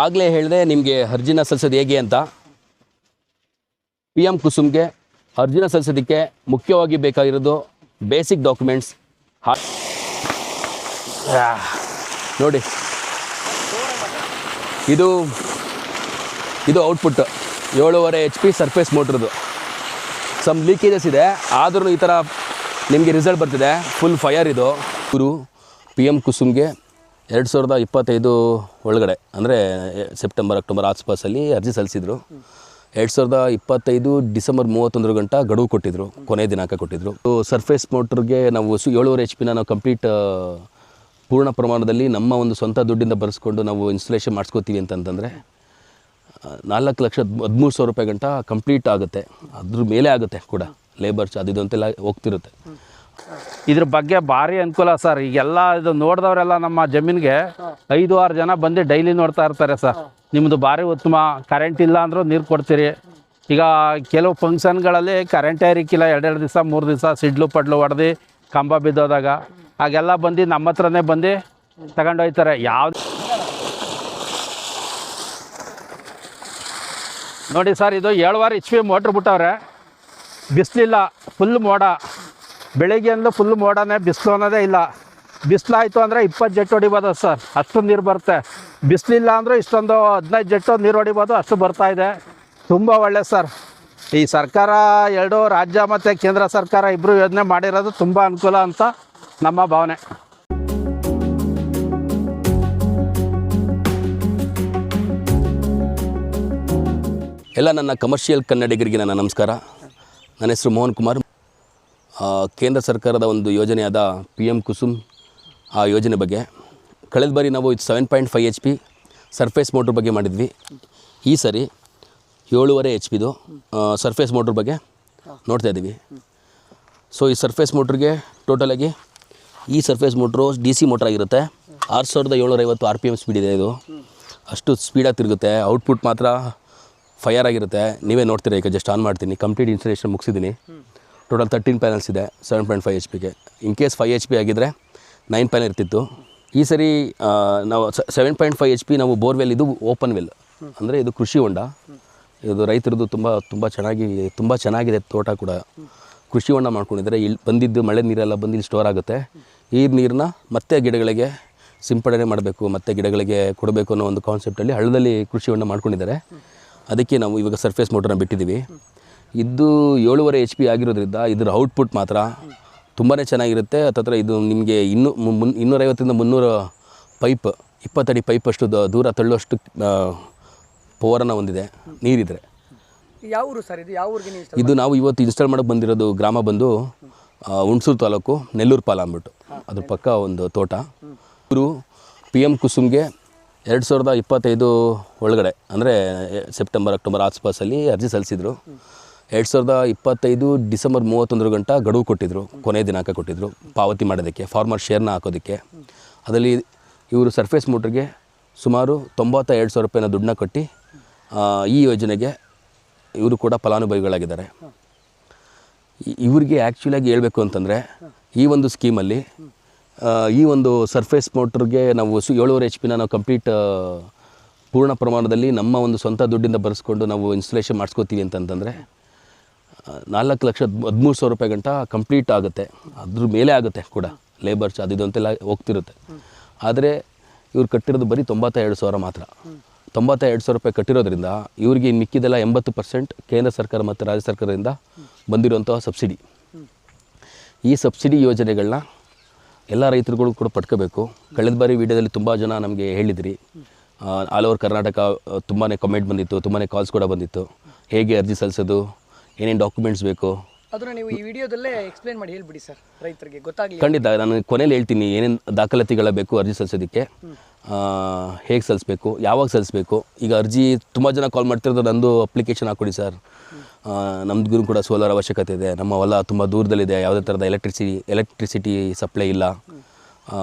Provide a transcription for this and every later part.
ಆಗಲೇ ಹೇಳಿದೆ ನಿಮಗೆ ಅರ್ಜಿನ ಸಲ್ಲಿಸೋದು ಹೇಗೆ ಅಂತ. PM ಕುಸುಮ್ಗೆ ಅರ್ಜಿನ ಸಲ್ಲಿಸೋದಕ್ಕೆ ಮುಖ್ಯವಾಗಿ ಬೇಕಾಗಿರೋದು ಬೇಸಿಕ್ ಡಾಕ್ಯುಮೆಂಟ್ಸ್. ನೋಡಿ, ಇದು ಔಟ್ಪುಟ್ 7.5 HP ಸರ್ಫೇಸ್ ಮೋಟ್ರದು. ಸಮ್ ಲೀಕೇಜಸ್ ಇದೆ, ಆದ್ರೂ ಈ ಥರ ನಿಮಗೆ ರಿಸಲ್ಟ್ ಬರ್ತಿದೆ. ಫುಲ್ ಫೈರ್ ಇದು. ಇವರು PM ಕುಸುಮ್ಗೆ 2025 ಒಳಗಡೆ ಅಂದರೆ ಸೆಪ್ಟೆಂಬರ್ ಅಕ್ಟೋಬರ್ ಆಸ್ಪಾಸಲ್ಲಿ ಅರ್ಜಿ ಸಲ್ಲಿಸಿದರು. 2025 ಡಿಸೆಂಬರ್ 31 ಗಂಟ ಗಡುವು ಕೊಟ್ಟಿದ್ದರು, ಕೊನೆಯ ದಿನಾಂಕ ಕೊಟ್ಟಿದ್ದರು. ಸರ್ಫೇಸ್ ಮೋಟ್ರಿಗೆ ನಾವು 7.5 HP ನಾವು ಕಂಪ್ಲೀಟ್ ಪೂರ್ಣ ಪ್ರಮಾಣದಲ್ಲಿ ನಮ್ಮ ಒಂದು ಸ್ವಂತ ದುಡ್ಡಿಂದ ಬರೆಸ್ಕೊಂಡು ನಾವು ಇನ್ಸ್ಟಾಲೇಷನ್ ಮಾಡಿಸ್ಕೋತೀವಿ ಅಂತಂದರೆ 4,13,000 ರೂಪಾಯಿ ಗಂಟ ಕಂಪ್ಲೀಟ್ ಆಗುತ್ತೆ. ಅದ್ರ ಮೇಲೆ ಆಗುತ್ತೆ ಕೂಡ, ಲೇಬರ್ ಚಾರ್ಜ್ ಇದು ಅಂತೆಲ್ಲ ಹೋಗ್ತಿರುತ್ತೆ. ಇದ್ರ ಬಗ್ಗೆ ಭಾರಿ ಅನುಕೂಲ ಸರ್. ಈಗೆಲ್ಲ ಇದು ನೋಡಿದವರೆಲ್ಲ ನಮ್ಮ ಜಮೀನಿಗೆ 5-6 ಜನ ಬಂದು ಡೈಲಿ ನೋಡ್ತಾ ಇರ್ತಾರೆ ಸರ್. ನಿಮ್ಮದು ಭಾರಿ ಉತ್ತಮ. ಕರೆಂಟ್ ಇಲ್ಲ ಅಂದರೂ ನೀರು ಕೊಡ್ತೀರಿ. ಈಗ ಕೆಲವು ಫಂಕ್ಷನ್ಗಳಲ್ಲಿ ಕರೆಂಟೇ ಇರಕ್ಕಿಲ್ಲ, 2 ದಿವಸ 3 ದಿವಸ ಸಿಡ್ಲು ಪಡ್ಲು ಹೊಡೆದು ಕಂಬ ಬಿದ್ದೋದಾಗ ಹಾಗೆಲ್ಲ ಬಂದು ನಮ್ಮ ಹತ್ರನೇ ಬಂದು ತಗೊಂಡೋಗ್ತಾರೆ. ಯಾವ್ದು ನೋಡಿ ಸರ್, ಇದು 7.5 HP ಮೋಟ್ರ್ ಬಿಟ್ಟವ್ರೆ. ಬಿಸಿಲಿಲ್ಲ, ಫುಲ್ ಮೋಡ. ಬೆಳಿಗ್ಗೆ ಅಂದ್ರೂ ಫುಲ್ ಮೋಡನೇ, ಬಿಸಿಲು ಅನ್ನೋದೇ ಇಲ್ಲ. ಬಿಸಿಲಾಯಿತು ಅಂದರೆ 20 ಜೆಟ್ ಹೊಡಿಬೋದು ಸರ್, ಅಷ್ಟು ನೀರು ಬರುತ್ತೆ. ಬಿಸಿಲಿಲ್ಲ ಅಂದರೂ ಇಷ್ಟೊಂದು 15 ಜೆಟ್ಟು ನೀರು ಹೊಡಿಬೋದು, ಅಷ್ಟು ಬರ್ತಾಯಿದೆ. ತುಂಬ ಒಳ್ಳೆ ಸರ್. ಈ ಸರ್ಕಾರ 2 ರಾಜ್ಯ ಮತ್ತು ಕೇಂದ್ರ ಸರ್ಕಾರ ಇಬ್ಬರು ಯೋಜನೆ ಮಾಡಿರೋದು ತುಂಬ ಅನುಕೂಲ ಅಂತ ನಮ್ಮ ಭಾವನೆ. ಎಲ್ಲ ನನ್ನ ಕಮರ್ಷಿಯಲ್ ಕನ್ನಡಿಗರಿಗೆ ನನ್ನ ನಮಸ್ಕಾರ. ನನ್ನ ಹೆಸರು ಮೋಹನ್ ಕುಮಾರ್. ಕೇಂದ್ರ ಸರ್ಕಾರದ ಒಂದು ಯೋಜನೆಯಾದ PM ಕುಸುಮ್ ಆ ಯೋಜನೆ ಬಗ್ಗೆ ಕಳೆದ ಬಾರಿ ನಾವು 7.5 HP ಸರ್ಫೇಸ್ ಮೋಟ್ರ್ ಬಗ್ಗೆ ಮಾಡಿದ್ವಿ. ಈ ಸರಿ 7.5 HPದು ಸರ್ಫೇಸ್ ಮೋಟ್ರ್ ಬಗ್ಗೆ ನೋಡ್ತಾ ಇದ್ದೀವಿ. ಸೊ ಈ ಸರ್ಫೇಸ್ ಮೋಟ್ರಿಗೆ ಟೋಟಲಾಗಿ ಈ ಸರ್ಫೇಸ್ ಮೋಟ್ರು DC ಮೋಟ್ರ್ ಆಗಿರುತ್ತೆ. 6,750 RPM ಸ್ಪೀಡ್ ಇದೆ. ಇದು ಅಷ್ಟು ಸ್ಪೀಡಾಗಿ ತಿರುಗುತ್ತೆ. ಔಟ್ಪುಟ್ ಮಾತ್ರ ಫೈರ್ ಆಗಿರುತ್ತೆ. ನೀವೇ ನೋಡ್ತೀರಾ. ಈಗ ಜಸ್ಟ್ ಆನ್ ಮಾಡ್ತೀನಿ. ಕಂಪ್ಲೀಟ್ ಇನ್ಸ್ಟಾಲೇಷನ್ ಮುಗಿಸಿದ್ದೀನಿ. ಟೋಟಲ್ 13 ಪ್ಯಾನಲ್ಸ್ ಇದೆ 7.5 HPಗೆ. ಇನ್ ಕೇಸ್ 5 HP ಆಗಿದ್ದರೆ 9 ಪ್ಯಾನಲ್ ಇರ್ತಿತ್ತು. ಈ ಸರಿ ನಾವು 7.5 HP ನಾವು ಬೋರ್ವೆಲ್, ಇದು ಓಪನ್ ವೆಲ್ ಅಂದರೆ ಇದು ಕೃಷಿ ಹೊಂಡ. ಇದು ರೈತರದ್ದು ತುಂಬ ಚೆನ್ನಾಗಿದೆ. ತೋಟ ಕೂಡ ಕೃಷಿ ಹೊಂಡ ಮಾಡ್ಕೊಂಡಿದ್ದಾರೆ. ಇಲ್ಲಿ ಬಂದಿದ್ದು ಮಳೆ ನೀರೆಲ್ಲ ಬಂದು ಇಲ್ಲಿ ಸ್ಟೋರ್ ಆಗುತ್ತೆ. ಈ ನೀರನ್ನ ಮತ್ತೆ ಗಿಡಗಳಿಗೆ ಸಿಂಪಡಣೆ ಮಾಡಬೇಕು, ಮತ್ತು ಗಿಡಗಳಿಗೆ ಕೊಡಬೇಕು ಅನ್ನೋ ಒಂದು ಕಾನ್ಸೆಪ್ಟಲ್ಲಿ ಹಳ್ಳದಲ್ಲಿ ಕೃಷಿ ಹೊಂಡ ಮಾಡ್ಕೊಂಡಿದ್ದಾರೆ. ಅದಕ್ಕೆ ನಾವು ಇವಾಗ ಸರ್ಫೇಸ್ ಮೋಟ್ರನ್ನ ಬಿಟ್ಟಿದ್ದೀವಿ. ಇದು 7.5 HP ಆಗಿರೋದ್ರಿಂದ ಇದರ ಔಟ್ಪುಟ್ ಮಾತ್ರ ತುಂಬಾ ಚೆನ್ನಾಗಿರುತ್ತೆ. ಹತ್ತತ್ರ ಇದು ನಿಮಗೆ 250-300 ಪೈಪ್, 20 ಅಡಿ ಪೈಪ್ ಅಷ್ಟು ದೂರ ತಳ್ಳುವಷ್ಟು ಪವರನ್ನು ಹೊಂದಿದೆ ನೀರಿದ್ರೆ. ಯಾವ ಊರು ಸರ್ ಇದು? ಯಾವ ಊರಿಗೆ ಇದು ನಾವು ಇವತ್ತು ಇನ್ಸ್ಟಾಲ್ ಮಾಡೋಕ್ಕೆ ಬಂದಿರೋದು ಗ್ರಾಮ ಬಂದು ಹುಣಸೂರು ತಾಲೂಕು ನೆಲ್ಲೂರು ಪಾಲ ಅಂದ್ಬಿಟ್ಟು, ಅದ್ರ ಪಕ್ಕ ಒಂದು ತೋಟ. ಇವರು PM ಕುಸುಮ್ಗೆ 2025 ಒಳಗಡೆ ಅಂದರೆ ಸೆಪ್ಟೆಂಬರ್ ಅಕ್ಟೋಬರ್ ಆಸ್ಪಾಸಲ್ಲಿ ಅರ್ಜಿ ಸಲ್ಲಿಸಿದರು. 2025 ಡಿಸೆಂಬರ್ 31 ಗಂಟ ಗಡುವು ಕೊಟ್ಟಿದ್ದರು, ಕೊನೆಯ ದಿನಾಂಕ ಕೊಟ್ಟಿದ್ದರು ಪಾವತಿ ಮಾಡೋದಕ್ಕೆ, ಫಾರ್ಮರ್ ಶೇರ್ನ ಹಾಕೋದಕ್ಕೆ. ಅದರಲ್ಲಿ ಇವರು ಸರ್ಫೇಸ್ ಮೋಟ್ರಿಗೆ ಸುಮಾರು 92,000 ರೂಪಾಯಿನ ದುಡ್ಡನ್ನ ಕಟ್ಟಿ ಈ ಯೋಜನೆಗೆ ಇವರು ಕೂಡ ಫಲಾನುಭವಿಗಳಾಗಿದ್ದಾರೆ. ಇವ್ರಿಗೆ ಆ್ಯಕ್ಚುಲಾಗಿ ಹೇಳಬೇಕು ಅಂತಂದರೆ ಈ ಒಂದು ಸ್ಕೀಮಲ್ಲಿ ಈ ಒಂದು ಸರ್ಫೇಸ್ ಮೋಟ್ರಿಗೆ ನಾವು 7.5 HPನ ನಾವು ಕಂಪ್ಲೀಟ್ ಪೂರ್ಣ ಪ್ರಮಾಣದಲ್ಲಿ ನಮ್ಮ ಒಂದು ಸ್ವಂತ ದುಡ್ಡಿಂದ ಬರೆಸ್ಕೊಂಡು ನಾವು ಇನ್ಸ್ಟಾಲೇಷನ್ ಮಾಡಿಸ್ಕೋತೀವಿ ಅಂತಂದರೆ 4,13,000 ರೂಪಾಯಿ ಗಂಟ ಕಂಪ್ಲೀಟ್ ಆಗುತ್ತೆ. ಅದ್ರ ಮೇಲೆ ಆಗುತ್ತೆ ಕೂಡ, ಲೇಬರ್ ಚಾರ್ಜ್ ಇದು ಅಂತೆಲ್ಲ ಹೋಗ್ತಿರುತ್ತೆ. ಆದರೆ ಇವ್ರು ಕಟ್ಟಿರೋದು ಬರೀ 92,000 ಮಾತ್ರ. 92,000 ರೂಪಾಯಿ ಕಟ್ಟಿರೋದ್ರಿಂದ ಇವ್ರಿಗೆ ಮಿಕ್ಕಿದೆಲ್ಲ 80% ಕೇಂದ್ರ ಸರ್ಕಾರ ಮತ್ತು ರಾಜ್ಯ ಸರ್ಕಾರದಿಂದ ಬಂದಿರುವಂಥ ಸಬ್ಸಿಡಿ. ಈ ಸಬ್ಸಿಡಿ ಯೋಜನೆಗಳನ್ನ ಎಲ್ಲ ರೈತರುಗಳು ಕೂಡ ಪಡ್ಕೋಬೇಕು. ಕಳೆದ ಬಾರಿ ವಿಡಿಯೋದಲ್ಲಿ ತುಂಬ ಜನ ನಮಗೆ ಹೇಳಿದಿರಿ. ಆಲ್ ಓವರ್ ಕರ್ನಾಟಕ ತುಂಬಾ ಕಮೆಂಟ್ ಬಂದಿತ್ತು, ತುಂಬಾ ಕಾಲ್ಸ್ ಕೂಡ ಬಂದಿತ್ತು. ಹೇಗೆ ಅರ್ಜಿ ಸಲ್ಲಿಸೋದು, ಏನೇನು ಡಾಕ್ಯುಮೆಂಟ್ಸ್ ಬೇಕು ಅದನ್ನು ನೀವು ಈ ವಿಡಿಯೋದಲ್ಲೇ ಎಕ್ಸ್ಪ್ಲೇನ್ ಮಾಡಿ ಹೇಳ್ಬಿಡಿ ಸರ್, ರೈತರಿಗೆ ಗೊತ್ತಾಗಲಿ. ಖಂಡಿತ ನಾನು ಕೊನೆಯಲ್ಲಿ ಹೇಳ್ತೀನಿ ಏನೇನು ದಾಖಲಾತಿಗಳ ಬೇಕು ಅರ್ಜಿ ಸಲ್ಲಿಸೋದಕ್ಕೆ, ಹೇಗೆ ಸಲ್ಲಿಸಬೇಕು, ಯಾವಾಗ ಸಲ್ಲಿಸಬೇಕು. ಈಗ ಅರ್ಜಿ ತುಂಬ ಜನ ಕಾಲ್ ಮಾಡ್ತಿರೋದು, ನಂದು ಅಪ್ಲಿಕೇಶನ್ ಹಾಕ್ಕೊಡಿ ಸರ್, ನಮ್ದು ಕೂಡ ಸೋಲಾರ್ ಅವಶ್ಯಕತೆ ಇದೆ, ನಮ್ಮ ಹೊಲ ತುಂಬ ದೂರದಲ್ಲಿದೆ, ಯಾವುದೇ ಥರದ ಎಲೆಕ್ಟ್ರಿಸಿಟಿ ಸಪ್ಲೈ ಇಲ್ಲ,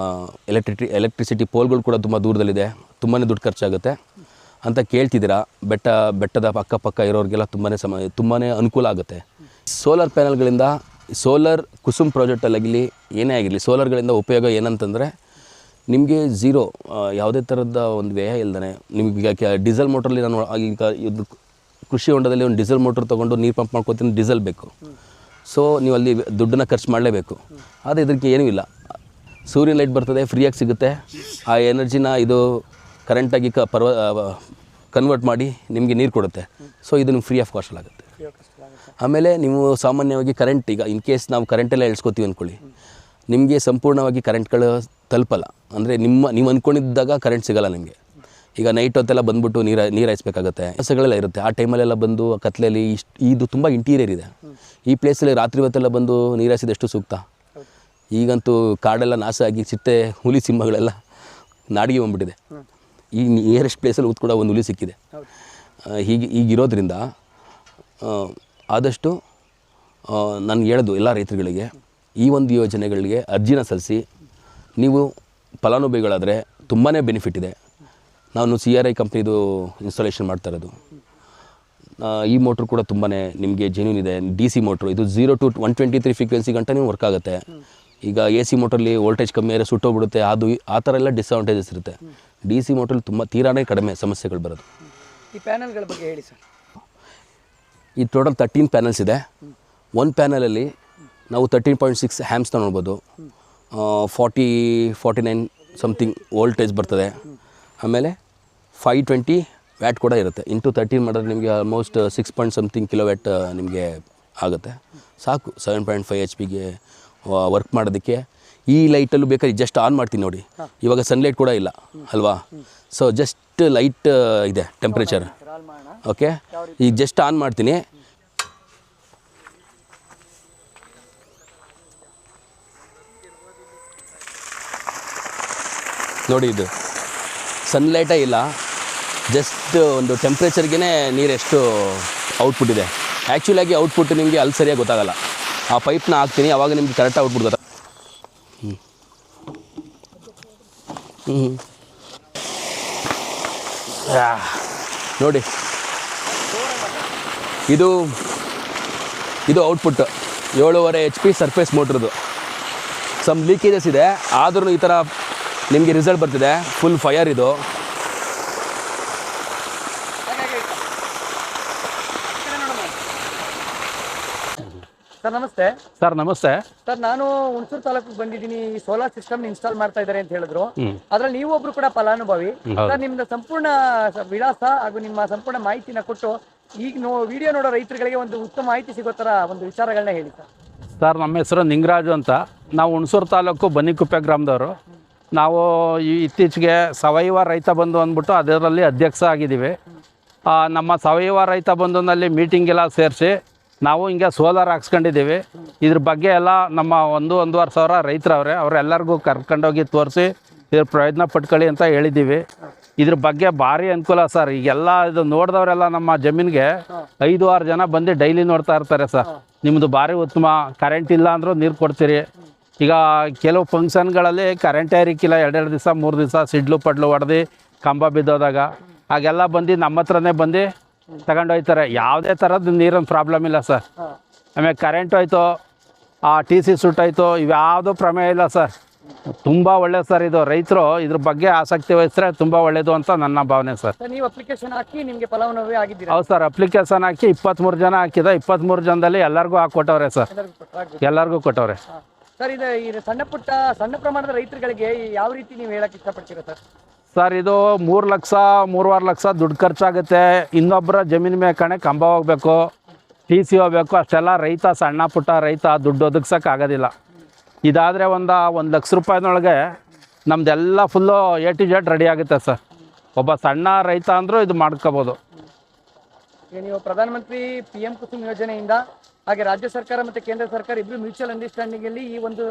ಎಲೆಕ್ಟ್ರಿಸಿಟಿ ಪೋಲ್ಗಳು ಕೂಡ ತುಂಬ ದೂರದಲ್ಲಿದೆ, ತುಂಬಾ ದುಡ್ಡು ಖರ್ಚಾಗುತ್ತೆ ಅಂತ ಕೇಳ್ತಿದ್ದೀರಾ. ಬೆಟ್ಟದ ಅಕ್ಕಪಕ್ಕ ಇರೋರಿಗೆಲ್ಲ ತುಂಬಾ ಅನುಕೂಲ ಆಗುತ್ತೆ. ಸೋಲಾರ್ ಪ್ಯಾನಲ್ಗಳಿಂದ, ಸೋಲಾರ್ ಕುಸುಮ್ ಪ್ರಾಜೆಕ್ಟಲ್ಲಾಗಲಿ ಏನೇ ಆಗಿರಲಿ, ಸೋಲಾರ್ಗಳಿಂದ ಉಪಯೋಗ ಏನಂತಂದರೆ ನಿಮಗೆ ಝೀರೋ ಯಾವುದೇ ಥರದ ಒಂದು ವ್ಯಯ ಇಲ್ದೇ ನಿಮಗೆ ಡೀಸೆಲ್ ಮೋಟ್ರಲ್ಲಿ ನಾನು ಈಗ ಇದು ಕೃಷಿ ಹೊಂಡದಲ್ಲಿ ಒಂದು ಡೀಸೆಲ್ ಮೋಟ್ರ್ ತೊಗೊಂಡು ನೀರು ಪಂಪ್ ಮಾಡ್ಕೊತೀನಿ, ಡೀಸೆಲ್ ಬೇಕು. ಸೊ ನೀವು ಅಲ್ಲಿ ದುಡ್ಡನ್ನು ಖರ್ಚು ಮಾಡಲೇಬೇಕು. ಆದರೆ ಇದಕ್ಕೆ ಏನೂ ಇಲ್ಲ. ಸೂರ್ಯನ ಲೈಟ್ ಬರ್ತದೆ, ಫ್ರೀಯಾಗಿ ಸಿಗುತ್ತೆ. ಆ ಎನರ್ಜಿನ ಇದು ಕರೆಂಟಾಗಿ ಕನ್ವರ್ಟ್ ಮಾಡಿ ನಿಮಗೆ ನೀರು ಕೊಡುತ್ತೆ. ಸೊ ಇದು ನಿಮ್ಗೆ ಫ್ರೀ ಆಫ್ ಕಾಸ್ಟಲ್ಲಾಗುತ್ತೆ. ಆಮೇಲೆ ನೀವು ಸಾಮಾನ್ಯವಾಗಿ ಕರೆಂಟ್ ಈಗ ಇನ್ ಕೇಸ್ ನಾವು ಕರೆಂಟೆಲ್ಲ ಇಳಿಸ್ಕೊತೀವಿ ಅಂದ್ಕೊಳ್ಳಿ, ನಿಮಗೆ ಸಂಪೂರ್ಣವಾಗಿ ಕರೆಂಟ್ಗಳು ತಲುಪಲ್ಲ. ಅಂದರೆ ನೀವು ಅಂದ್ಕೊಂಡಿದ್ದಾಗ ಕರೆಂಟ್ ಸಿಗೋಲ್ಲ ನಿಮಗೆ. ಈಗ ನೈಟ್ ಹೊತ್ತೆಲ್ಲ ಬಂದುಬಿಟ್ಟು ನೀರು ಹಾಯಿಸ್ಬೇಕಾಗತ್ತೆ, ಕೆಲಸಗಳೆಲ್ಲ ಇರುತ್ತೆ. ಆ ಟೈಮಲ್ಲೆಲ್ಲ ಬಂದು ಕತ್ಲೆಯಲ್ಲಿ ಇದು ತುಂಬ ಇಂಟೀರಿಯರ್ ಇದೆ. ಈ ಪ್ಲೇಸಲ್ಲಿ ರಾತ್ರಿ ಹೊತ್ತೆಲ್ಲ ಬಂದು ನೀರು ಹಾಯಿಸಿದ ಎಷ್ಟು ಸೂಕ್ತ. ಈಗಂತೂ ಕಾಡೆಲ್ಲ ನಾಶ ಆಗಿ ಚಿಟ್ಟೆ, ಹುಲಿ, ಸಿಂಹಗಳೆಲ್ಲ ನಾಡಿಗೆ ಬಂದುಬಿಟ್ಟಿದೆ. ಈ ನಿಯರೆಸ್ಟ್ ಪ್ಲೇಸಲ್ಲಿ ಕೂಡ ಒಂದು ಹುಲಿ ಸಿಕ್ಕಿದೆ. ಈಗಿರೋದ್ರಿಂದ ಆದಷ್ಟು ನಾನು ಹೇಳೋದು ಎಲ್ಲ ರೈತರುಗಳಿಗೆ, ಈ ಒಂದು ಯೋಜನೆಗಳಿಗೆ ಅರ್ಜಿನ ಸಲ್ಲಿಸಿ. ನೀವು ಫಲಾನುಭವಿಗಳಾದರೆ ತುಂಬಾ ಬೆನಿಫಿಟ್ ಇದೆ. ನಾನು CRI ಕಂಪ್ನಿದು ಇನ್ಸ್ಟಾಲೇಷನ್ ಮಾಡ್ತಾ ಇರೋದು. ಈ ಮೋಟ್ರ್ ಕೂಡ ತುಂಬಾ ನಿಮಗೆ ಜೆನ್ಯೂನ್ ಇದೆ. DC ಮೋಟ್ರು ಇದು 0 to 123 ಫ್ರೀಕ್ವೆನ್ಸಿ ಗಂಟ ನೀವು ವರ್ಕ್ ಆಗುತ್ತೆ. ಈಗ AC ಮೋಟ್ರಲ್ಲಿ ವೋಲ್ಟೇಜ್ ಕಮ್ಮಿ ಆದರೆ ಸುಟ್ಟೋಗ್ಬಿಡುತ್ತೆ, ಅದು ಆ ಥರ ಎಲ್ಲ ಡಿಸ್ಅಡ್ವಾಂಟೇಜಸ್ ಇರುತ್ತೆ. DC ಮೋಟ್ರಲ್ಲಿ ತುಂಬ ತೀರಾನೇ ಕಡಿಮೆ ಸಮಸ್ಯೆಗಳು ಬರೋದು. ಈ ಪ್ಯಾನಲ್ಗಳ ಬಗ್ಗೆ ಹೇಳಿ ಸರ್. ಈ ಟೋಟಲ್ 13 ಪ್ಯಾನಲ್ಸ್ ಇದೆ. ಒಂದು ಪ್ಯಾನಲಲ್ಲಿ ನಾವು 13.6 ಹ್ಯಾಮ್ಸ್ನ ನೋಡ್ಬೋದು. 49 ಸಮಥಿಂಗ್ ವೋಲ್ಟೇಜ್ ಬರ್ತದೆ. ಆಮೇಲೆ 520 ವ್ಯಾಟ್ ಕೂಡ ಇರುತ್ತೆ. ಇಂಟು 13 ಮಾಡಿದ್ರೆ ನಿಮಗೆ ಆಲ್ಮೋಸ್ಟ್ 6 ಸಮಥಿಂಗ್ ಕಿಲೋವ್ಯಾಟ್ ನಿಮಗೆ ಆಗುತ್ತೆ. ಸಾಕು 7.5 HP ವರ್ಕ್ ಮಾಡೋದಕ್ಕೆ. ಈ ಲೈಟಲ್ಲೂ ಬೇಕಾದ್ರೆ ಜಸ್ಟ್ ಆನ್ ಮಾಡ್ತೀನಿ ನೋಡಿ, ಇವಾಗ ಸನ್ಲೈಟ್ ಕೂಡ ಇಲ್ಲ ಅಲ್ವಾ. ಸೊ ಜಸ್ಟ್ ಲೈಟ್ ಇದೆ ಟೆಂಪ್ರೇಚರ್. ಓಕೆ, ಈಗ ಜಸ್ಟ್ ಆನ್ ಮಾಡ್ತೀನಿ. ನೋಡಿ, ಇದು ಸನ್ಲೈಟೇ ಇಲ್ಲ, ಜಸ್ಟ್ ಒಂದು ಟೆಂಪ್ರೇಚರ್ಗೆ ನೀರು ಎಷ್ಟು ಔಟ್ಪುಟ್ ಇದೆ. ಆ್ಯಕ್ಚುಲಾಗಿ ಔಟ್ಪುಟ್ ನಿಮಗೆ ಅಲ್ಲಿ ಸರಿಯಾಗಿ ಗೊತ್ತಾಗಲ್ಲ. ಆ ಪೈಪ್ನ ಹಾಕ್ತೀನಿ, ಆವಾಗ ನಿಮ್ಗೆ ಕರೆಕ್ಟಾಗಿ ಔಟ್ಪುಟ್ ಗೊತ್ತಾಗ. ನೋಡಿ, ಇದು ಔಟ್ಪುಟ್ 7.5 HP ಸರ್ಫೇಸ್ ಮೋಟ್ರದು. ಸಮ್ ಲೀಕೇಜಸ್ ಇದೆ, ಆದ್ರೂ ಈ ಥರ ನಿಮಗೆ ರಿಸಲ್ಟ್ ಬರ್ತಿದೆ. ಫುಲ್ ಫೈರ್ ಇದು. ಸರ್ ನಮಸ್ತೆ. ಸರ್ ನಮಸ್ತೆ. ಸರ್ ನಾನು ಹುಣಸೂರು ತಾಲೂಕಿಗೆ ಬಂದಿದ್ದೀನಿ. ಈ ಸೋಲಾರ್ ಸಿಸ್ಟಮ್ ಇನ್ಸ್ಟಾಲ್ ಮಾಡ್ತಾ ಇದ್ದಾರೆ ಅಂತ ಹೇಳಿದ್ರು. ಅದ್ರಲ್ಲಿ ನೀವು ಒಬ್ರು ಕೂಡ ಫಲಾನುಭವಿ. ಸರ್ ನಿಮ್ದು ಸಂಪೂರ್ಣ ವಿಳಾಸ ಹಾಗೂ ನಿಮ್ಮ ಸಂಪೂರ್ಣ ಮಾಹಿತಿನ ಕೊಟ್ಟು ಈಗ ವಿಡಿಯೋ ನೋಡೋ ರೈತರುಗಳಿಗೆ ಒಂದು ಉತ್ತಮ ಮಾಹಿತಿ ಸಿಗೋ ಥರ ಒಂದು ವಿಚಾರಗಳನ್ನ ಹೇಳಿ ಸರ್. ಸರ್ ನಮ್ಮ ಹೆಸರು ನಿಂಗರಾಜು ಅಂತ. ನಾವು ಹುಣಸೂರು ತಾಲೂಕು ಬನ್ನಿಕುಪ್ಪೆ ಗ್ರಾಮದವರು. ನಾವು ಇತ್ತೀಚೆಗೆ ಸಾವಯವ ರೈತ ಬಂಧು ಅಂದ್ಬಿಟ್ಟು ಅದರಲ್ಲಿ ಅಧ್ಯಕ್ಷ ಆಗಿದ್ದೀವಿ. ನಮ್ಮ ಸಾವಯವ ರೈತ ಬಂಧುನಲ್ಲಿ ಮೀಟಿಂಗೆಲ್ಲ ಸೇರಿಸಿ ನಾವು ಹಿಂಗೆ ಸೋಲಾರ್ ಹಾಕ್ಸ್ಕೊಂಡಿದ್ದೀವಿ. ಇದ್ರ ಬಗ್ಗೆ ಎಲ್ಲ ನಮ್ಮ 1-1.5 ಸಾವಿರ ರೈತರವ್ರೆ, ಅವರೆಲ್ಲರಿಗೂ ಕರ್ಕೊಂಡೋಗಿ ತೋರಿಸಿ ಇದ್ರ ಪ್ರಯೋಜನ ಪಟ್ಕೊಳ್ಳಿ ಅಂತ ಹೇಳಿದ್ದೀವಿ. ಇದ್ರ ಬಗ್ಗೆ ಭಾರಿ ಅನುಕೂಲ ಸರ್. ಈಗೆಲ್ಲ ಇದು ನೋಡಿದವರೆಲ್ಲ ನಮ್ಮ ಜಮೀನಿಗೆ 5-6 ಜನ ಬಂದು ಡೈಲಿ ನೋಡ್ತಾ ಇರ್ತಾರೆ ಸರ್. ನಿಮ್ಮದು ಭಾರಿ ಉತ್ತಮ, ಕರೆಂಟ್ ಇಲ್ಲ ಅಂದರೂ ನೀರು ಕೊಡ್ತೀರಿ. ಈಗ ಕೆಲವು ಫಂಕ್ಷನ್ಗಳಲ್ಲಿ ಕರೆಂಟೇ ಇರಕ್ಕಿಲ್ಲ, 2 ದಿವಸ 3 ದಿವಸ ಸಿಡ್ಲು ಪಡ್ಲು ಹೊಡೆದು ಕಂಬ ಬಿದ್ದೋದಾಗ ಹಾಗೆಲ್ಲ ಬಂದು ನಮ್ಮ ಹತ್ರನೇ ಬಂದು ತಗೊಂಡೋಗ್ತಾರೆ. ಯಾವುದೇ ಥರದ್ದು ನೀರಿನ ಪ್ರಾಬ್ಲಮ್ ಇಲ್ಲ ಸರ್. ಆಮೇಲೆ ಕರೆಂಟ್ ಹೋಯ್ತು, TC ಸುಟ್ಟಾಯ್ತು, ಇವ್ಯಾವುದೂ ಪ್ರಮೇಯ ಇಲ್ಲ ಸರ್. ತುಂಬ ಒಳ್ಳೆಯದು ಸರ್. ಇದು ರೈತರು ಇದ್ರ ಬಗ್ಗೆ ಆಸಕ್ತಿ ವಹಿಸಿದ್ರೆ ತುಂಬ ಒಳ್ಳೆಯದು ಅಂತ ನನ್ನ ಭಾವನೆ ಸರ್. ನೀವು ಅಪ್ಲಿಕೇಶನ್ ಹಾಕಿ ನಿಮಗೆ ಫಲಾನುಭವಿ ಆಗಿದ್ದೀರಾ? ಹೌದು ಸರ್, ಅಪ್ಲಿಕೇಶನ್ ಹಾಕಿ 23 ಜನ ಹಾಕಿದ. 23 ಜನದಲ್ಲಿ ಎಲ್ಲರಿಗೂ ಹಾಕ್ಕೊಟ್ಟವ್ರೆ ಸರ್. ಎಲ್ಲರಿಗೂ ಕೊಟ್ಟವ್ರೆ ಸರ್. ಇದು ಸಣ್ಣ ಪ್ರಮಾಣದ ರೈತರುಗಳಿಗೆ ಯಾವ ರೀತಿ ನೀವು ಹೇಳಕ್ಕೆ ಇಷ್ಟಪಡ್ತೀರಾ ಸರ್? ಸರ್ ಇದು 3 ಲಕ್ಷ 3.5 ಲಕ್ಷ ದುಡ್ಡು ಖರ್ಚಾಗುತ್ತೆ. ಇನ್ನೊಬ್ಬರ ಜಮೀನು ಮೇಕಣೆ ಕಂಬ ಹೋಗ್ಬೇಕು, TC ಹೋಗ್ಬೇಕು, ಅಷ್ಟೆಲ್ಲ ರೈತ ಸಣ್ಣ ಪುಟ್ಟ ರೈತ ದುಡ್ಡು ಒದಗಿಸೋಕ್ಕಾಗೋದಿಲ್ಲ. ಇದಾದರೆ 1 ಲಕ್ಷ ರೂಪಾಯಿನೊಳಗೆ ನಮ್ಮದೆಲ್ಲ full A to Z ready ಆಗುತ್ತೆ ಸರ್. ಒಬ್ಬ ಸಣ್ಣ ರೈತ ಅಂದರೂ ಇದು ಮಾಡ್ಕೋಬೋದು. ನೀವು ಪ್ರಧಾನಮಂತ್ರಿ PM ಕುಸುಮ್ ಯೋಜನೆಯಿಂದ ಹಾಗೆ ರಾಜ್ಯ ಸರ್ಕಾರ ಮತ್ತು ಕೇಂದ್ರ ಸರ್ಕಾರ ಇಬ್ಬರು ಮ್ಯೂಚುವಲ್ ಅಂಡರ್ಸ್ಟ್ಯಾಂಡಿಂಗಲ್ಲಿ ಈ ಒಂದು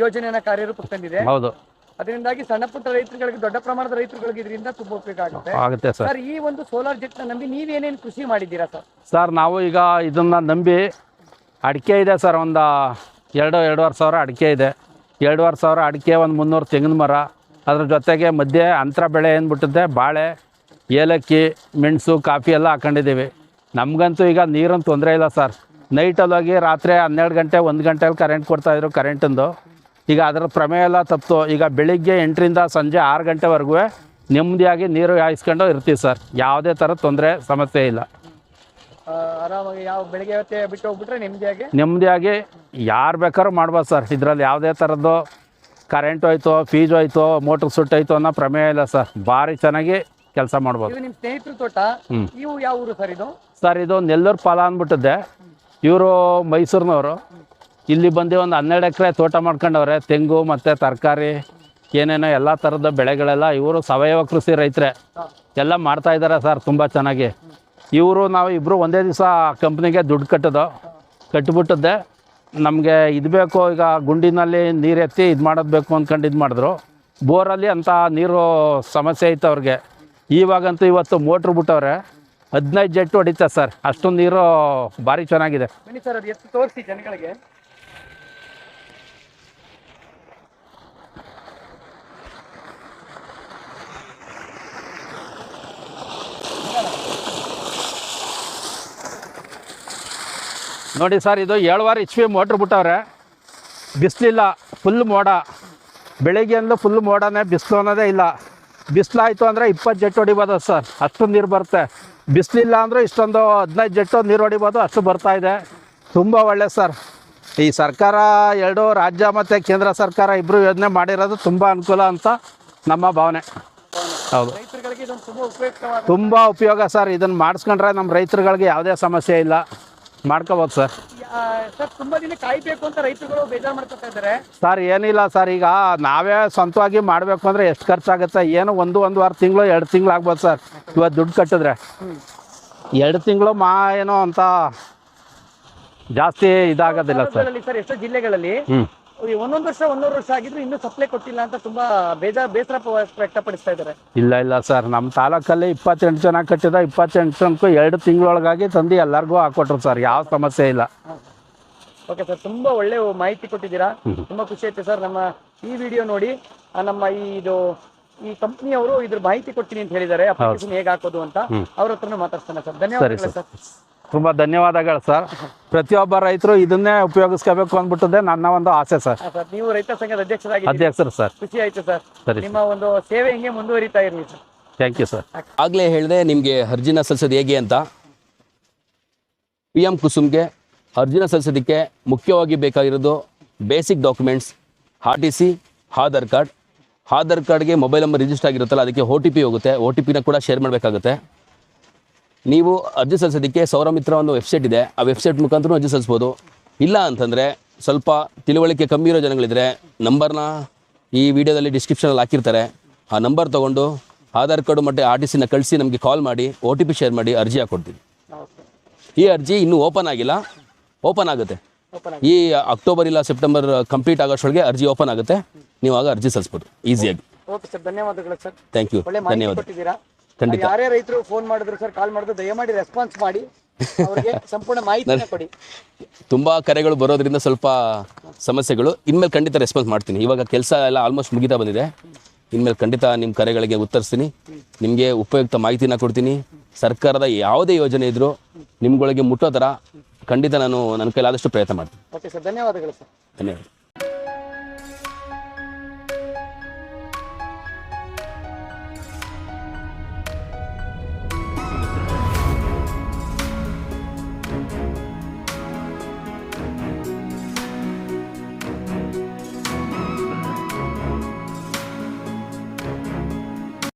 ಯೋಜನೆಯನ್ನು ಕಾರ್ಯರೂಪಕ್ಕೆ ತಂದಿದೆ. ಹೌದು. ಅದರಿಂದಾಗಿ ಸಣ್ಣ ಪುಟ್ಟ ರೈತರುಗಳಿಗೆ, ದೊಡ್ಡ ಪ್ರಮಾಣದ ರೈತರುಗಳಿಗೆ ಇದರಿಂದ ತುಂಬ ಉಪಯೋಗ ಆಗುತ್ತೆ ಸರ್. ಈ ಒಂದು ಸೋಲಾರ್ ಜೆಟ್ನ ನಂಬಿ ನೀವೇನೇನು ಕೃಷಿ ಮಾಡಿದ್ದೀರಾ ಸರ್? ಸರ್ ನಾವು ಈಗ ಇದನ್ನು ನಂಬಿ ಅಡಿಕೆ ಇದೆ ಸರ್. ಒಂದು 2-2.5 ಸಾವಿರ ಅಡಿಕೆ ಇದೆ. 2.5 ಸಾವಿರ ಅಡಿಕೆ, 300 ತೆಂಗಿನ ಮರ, ಅದ್ರ ಜೊತೆಗೆ ಮಧ್ಯೆ ಅಂತರ ಬೆಳೆ ಏನ್ಬಿಟ್ಟಿದೆ ಬಾಳೆ, ಏಲಕ್ಕಿ, ಮೆಣಸು, ಕಾಫಿ ಎಲ್ಲ ಹಾಕೊಂಡಿದ್ದೀವಿ. ನಮಗಂತೂ ಈಗ ನೀರಿನ ತೊಂದರೆ ಇಲ್ಲ ಸರ್. ನೈಟಲ್ಲಿ ಹೋಗಿ ರಾತ್ರಿ 12 ಗಂಟೆ 1 ಗಂಟೆಯಲ್ಲಿ ಕರೆಂಟ್ ಕೊಡ್ತಾಯಿದ್ರು ಕರೆಂಟಿಂದು. ಈಗ ಅದರ ಪ್ರಮೇಯ ಎಲ್ಲ ತಪ್ಪಿತು. ಈಗ ಬೆಳಿಗ್ಗೆ 8ರಿಂದ ಸಂಜೆ 6 ಗಂಟೆವರೆಗೂ ನೆಮ್ಮದಿಯಾಗಿ ನೀರು ಹಾಯಿಸ್ಕೊಂಡು ಇರ್ತೀವಿ ಸರ್. ಯಾವುದೇ ಥರ ತೊಂದರೆ ಸಮಸ್ಯೆ ಇಲ್ಲ. ಆರಾಮಾಗಿ ಯಾವ ಬೆಳಿಗ್ಗೆ ಹೊತ್ತೆ ಬಿಟ್ಟು ಹೋಗ್ಬಿಟ್ರೆ ನೆಮ್ಮದಿಯಾಗಿ ಯಾರು ಬೇಕಾದ್ರೂ ಮಾಡ್ಬೋದು ಸರ್. ಇದರಲ್ಲಿ ಯಾವುದೇ ಥರದ್ದು ಕರೆಂಟ್ ಹೋಯ್ತು, ಫೀಸ್ ಹೋಯ್ತು, ಮೋಟ್ರ್ ಸುಟ್ಟೋಯ್ತು ಅನ್ನೋ ಪ್ರಮೇಯ ಇಲ್ಲ ಸರ್. ಭಾರಿ ಚೆನ್ನಾಗಿ ಕೆಲಸ ಮಾಡ್ಬೋದು. ಇದು ನಿಮ್ಮ ಸ್ನೇಹಿತರ ತೋಟ. ಇವು ಯಾವ ಊರು ಸರ್ ಇದು? ಸರ್ ಇದು ನೆಲ್ಲೂರು ಪಾಲ ಅಂದ್ಬಿಟ್ಟಿದ್ದೆ. ಇವರು ಮೈಸೂರಿನವರು. ಇಲ್ಲಿ ಬಂದು ಒಂದು 12 ಎಕರೆ ತೋಟ ಮಾಡ್ಕೊಂಡವ್ರೆ. ತೆಂಗು ಮತ್ತು ತರಕಾರಿ ಏನೇನೋ ಎಲ್ಲ ಥರದ ಬೆಳೆಗಳೆಲ್ಲ. ಇವರು ಸಾವಯವ ಕೃಷಿ ರೈತರೇ, ಎಲ್ಲ ಮಾಡ್ತಾಯಿದ್ದಾರೆ ಸರ್ ತುಂಬ ಚೆನ್ನಾಗಿ. ಇವರು ನಾವು ಇಬ್ಬರು ಒಂದೇ ದಿವಸ ಕಂಪ್ನಿಗೆ ದುಡ್ಡು ಕಟ್ಟಿಬಿಟ್ಟಿದ್ದೆ. ನಮಗೆ ಇದು ಬೇಕು, ಈಗ ಗುಂಡಿನಲ್ಲಿ ನೀರು ಎತ್ತಿ ಇದು ಮಾಡೋದು ಬೇಕು ಅಂದ್ಕೊಂಡು ಇದು ಮಾಡಿದ್ರು. ಬೋರಲ್ಲಿ ಅಂತ ನೀರು ಸಮಸ್ಯೆ ಇತ್ತು ಅವ್ರಿಗೆ. ಇವಾಗಂತೂ ಇವತ್ತು ಮೋಟ್ರ್ ಬಿಟ್ಟವ್ರೆ, 15 ಜೆಟ್ ಹೊಡಿತಾರೆ ಸರ್. ಅಷ್ಟೊಂದು ನೀರು ಭಾರಿ ಚೆನ್ನಾಗಿದೆ. ಬನ್ನಿ ಸರ್, ಅದು ಎಷ್ಟು ತೋರಿಸಿ ಜನಗಳಿಗೆ. ನೋಡಿ ಸರ್, ಇದು 7 HP ಮೋಟ್ರ್ ಬಿಟ್ಟವ್ರೆ. ಬಿಸಿಲಿಲ್ಲ, ಫುಲ್ ಮೋಡ. ಬೆಳಿಗ್ಗೆಂದು ಫುಲ್ ಮೋಡನೇ, ಬಿಸಿಲು ಅನ್ನೋದೇ ಇಲ್ಲ. ಬಿಸಿಲಾಯಿತು ಅಂದರೆ 20 ಜೆಟ್ ಹೊಡಿಬೋದು ಸರ್, ಅಷ್ಟೊಂದು ನೀರು ಬರುತ್ತೆ. ಬಿಸಿಲಿಲ್ಲ ಅಂದರೆ ಇಷ್ಟೊಂದು 15 ಜೆಟ್ಟು ನೀರು ಹೊಡಿಬೋದು, ಅಷ್ಟು ಬರ್ತಾಯಿದೆ. ತುಂಬ ಒಳ್ಳೆ ಸರ್. ಈ ಸರ್ಕಾರ 2 ರಾಜ್ಯ ಮತ್ತು ಕೇಂದ್ರ ಸರ್ಕಾರ ಇಬ್ಬರು ಯೋಜನೆ ಮಾಡಿರೋದು ತುಂಬ ಅನುಕೂಲ ಅಂತ ನಮ್ಮ ಭಾವನೆ. ಹೌದು, ರೈತರುಗಳಿಗೆ ಇದೊಂದು ತುಂಬ ಉಪಯುಕ್ತವಾದ ತುಂಬ ಉಪಯೋಗ ಸರ್. ಇದನ್ನು ಮಾಡಿಸ್ಕೊಂಡ್ರೆ ನಮ್ಮ ರೈತರುಗಳಿಗೆ ಯಾವುದೇ ಸಮಸ್ಯೆ ಇಲ್ಲ, ಮಾಡ್ಕೋಬೋದು ಸರ್. ಸರ್ ತುಂಬ ದಿನ ಕಾಯಬೇಕು ಅಂತ ರೈತರುಗಳು ಬೇಜಾರು ಮಾಡ್ಕೊತಾ ಇದ್ದಾರೆ ಸರ್. ಏನಿಲ್ಲ ಸರ್, ಈಗ ನಾವೇ ಸ್ವಂತವಾಗಿ ಮಾಡಬೇಕು ಅಂದರೆ ಎಷ್ಟು ಖರ್ಚಾಗುತ್ತೆ? ಏನು 1-1.5 ತಿಂಗಳು 2 ತಿಂಗಳು ಆಗ್ಬೋದು ಸರ್. ಇವತ್ತು ದುಡ್ಡು ಕಟ್ಟಿದ್ರೆ 2 ತಿಂಗಳು ಏನೋ ಅಂತ ಜಾಸ್ತಿ ಇದಾಗೋದಿಲ್ಲ ಸರ್. ಸರ್ ಎಷ್ಟೋ ಜಿಲ್ಲೆಗಳಲ್ಲಿ ಒಂದೊಂದು ವರ್ಷ ಆಗಿದ್ರು ಇನ್ನೂ ಸಪ್ಲೈ ಕೊಟ್ಟಿಲ್ಲ ಅಂತ ತುಂಬಾ ಬೇಸರ ವ್ಯಕ್ತಪಡಿಸ್ತಾ ಇದ್ದಾರೆ. ಇಲ್ಲ ಸರ್, ನಮ್ಮ ತಾಲೂಕಲ್ಲಿ 28 ಜನ ಕಟ್ಟಿದ. 28 ಜನಕ್ಕೂ 2 ತಿಂಗಳೊಳಗಾಗಿ ತಂದು ಎಲ್ಲರಿಗೂ ಹಾಕೊಟ್ರು ಸರ್. ಯಾವ ಸಮಸ್ಯೆ ಇಲ್ಲ. ಓಕೆ ಸರ್, ತುಂಬಾ ಒಳ್ಳೆ ಮಾಹಿತಿ ಕೊಟ್ಟಿದ್ದೀರಾ. ತುಂಬಾ ಖುಷಿ ಆಯ್ತು ಸರ್. ನಮ್ಮ ಈ ವಿಡಿಯೋ ನೋಡಿ ನಮ್ಮ ಈ ಕಂಪ್ನಿಯವರು ಇದ್ರ ಮಾಹಿತಿ ಕೊಡ್ತೀನಿ ಅಂತ ಹೇಳಿದ್ದಾರೆ, ಅಪ್ಲಿಕೇಶನ್ ಹೇಗೆ ಹಾಕೋದು ಅಂತ. ಅವ್ರ ಹತ್ರನೂ ಮಾತಾಡ್ತಾನೆ ಸರ್. ಧನ್ಯವಾದಗಳು ಸರ್. ತುಂಬ ಧನ್ಯವಾದಗಳು ಸರ್. ಪ್ರತಿಯೊಬ್ಬ ರೈತರು ಇದನ್ನೇ ಉಪಯೋಗಿಸ್ಕೋಬೇಕು ಅಂದ್ಬಿಟ್ಟದೆ ನನ್ನ ಒಂದು ಆಸೆ ಸರ್. ನೀವು ರೈತ ಸಂಘದ ಅಧ್ಯಕ್ಷರು ಸರ್. ಖುಷಿ ಆಯ್ತು ಸರ್. ನಿಮ್ಮ ಒಂದು ಸೇವೆ ಹಿಂಗೆ ಮುಂದುವರಿತಾ ಇರಲಿ ಸರ್. Thank you sir. ಆಗಲೇ ಹೇಳಿದೆ ನಿಮಗೆ ಅರ್ಜಿನ ಸಲ್ಲಿಸೋದು ಹೇಗೆ ಅಂತ. PM ಕುಸುಮ್ಗೆ ಅರ್ಜಿನ ಸಲ್ಲಿಸೋದಕ್ಕೆ ಮುಖ್ಯವಾಗಿ ಬೇಕಾಗಿರೋದು ಬೇಸಿಕ್ ಡಾಕ್ಯುಮೆಂಟ್ಸ್, RTC, ಆಧಾರ್ ಕಾರ್ಡ್ಗೆ ಮೊಬೈಲ್ ನಂಬರ್ ರಿಜಿಸ್ಟರ್ ಆಗಿರುತ್ತಲ್ಲ, ಅದಕ್ಕೆ OTP ಹೋಗುತ್ತೆ. OTPನ ಕೂಡ ಶೇರ್ ಮಾಡಬೇಕಾಗುತ್ತೆ. ನೀವು ಅರ್ಜಿ ಸಲ್ಲಿಸೋದಕ್ಕೆ ಸೌರಮಿತ್ರ ಒಂದು ವೆಬ್ಸೈಟ್ ಇದೆ, ಆ ವೆಬ್ಸೈಟ್ ಮುಖಾಂತರ ಅರ್ಜಿ ಸಲ್ಲಿಸ್ಬೋದು. ಇಲ್ಲ ಅಂತಂದರೆ ಸ್ವಲ್ಪ ತಿಳುವಳಿಕೆ ಕಮ್ಮಿ ಇರೋ ಜನಗಳಿದ್ರೆ ನಂಬರ್ನ ಈ ವಿಡಿಯೋದಲ್ಲಿ ಡಿಸ್ಕ್ರಿಪ್ಷನಲ್ಲಿ ಹಾಕಿರ್ತಾರೆ. ಆ ನಂಬರ್ ತೊಗೊಂಡು ಆಧಾರ್ ಕಾರ್ಡು ಮತ್ತು RTCನ ಕಳಿಸಿ ನಮಗೆ ಕಾಲ್ ಮಾಡಿ OTP ಶೇರ್ ಮಾಡಿ ಅರ್ಜಿ ಹಾಕ್ಕೊಡ್ತೀವಿ. ಈ ಅರ್ಜಿ ಇನ್ನೂ ಓಪನ್ ಆಗಿಲ್ಲ, ಓಪನ್ ಆಗುತ್ತೆ. ಈ ಅಕ್ಟೋಬರ್ ಇಲ್ಲ ಸೆಪ್ಟೆಂಬರ್ ಕಂಪ್ಲೀಟ್ ಆಗೋಷ್ಟೊಳಗೆ ಅರ್ಜಿ ಓಪನ್ ಆಗುತ್ತೆ. ನೀವು ಆಗ ಅರ್ಜಿ ಸಲ್ಲಿಸ್ಬೋದು ಈಸಿಯಾಗಿ. ಓಕೆ ಸರ್, ಧನ್ಯವಾದಗಳು ಸರ್. Thank you. ಧನ್ಯವಾದ. ಖಂಡಿತ. ಯಾರೇ ರೈತರು ಫೋನ್ ಮಾಡಿದ್ರು ಸರ್, ಕಾಲ್ ಮಾಡಿದ್ರು ದಯಮಾಡಿ ರೆಸ್ಪಾನ್ಸ್ ಮಾಡಿ ಅವರಿಗೆ ಸಂಪೂರ್ಣ ಮಾಹಿತಿನ ಕೊಡಿ. ತುಂಬ ಕರೆಗಳು ಬರೋದ್ರಿಂದ ಸ್ವಲ್ಪ ಸಮಸ್ಯೆಗಳು. ಇನ್ಮೇಲೆ ಖಂಡಿತ ರೆಸ್ಪಾನ್ಸ್ ಮಾಡ್ತೀನಿ. ಇವಾಗ ಕೆಲಸ ಎಲ್ಲ ಆಲ್ಮೋಸ್ಟ್ ಮುಗಿತಾ ಬಂದಿದೆ. ಇನ್ಮೇಲೆ ಖಂಡಿತ ನಿಮ್ಮ ಕರೆಗಳಿಗೆ ಉತ್ತರಿಸ್ತೀನಿ, ನಿಮಗೆ ಉಪಯುಕ್ತ ಮಾಹಿತಿನ ಕೊಡ್ತೀನಿ. ಸರ್ಕಾರದ ಯಾವುದೇ ಯೋಜನೆ ಇದ್ದರೂ ನಿಮ್ಗಳಿಗೆ ಮುಟ್ಟೋ ಥರ ಖಂಡಿತ ನಾನು ನನ್ನ ಕೈಲಾದಷ್ಟು ಪ್ರಯತ್ನ ಮಾಡ್ತೀನಿ. ಓಕೆ ಸರ್, ಧನ್ಯವಾದಗಳು ಸರ್. ಧನ್ಯವಾದ.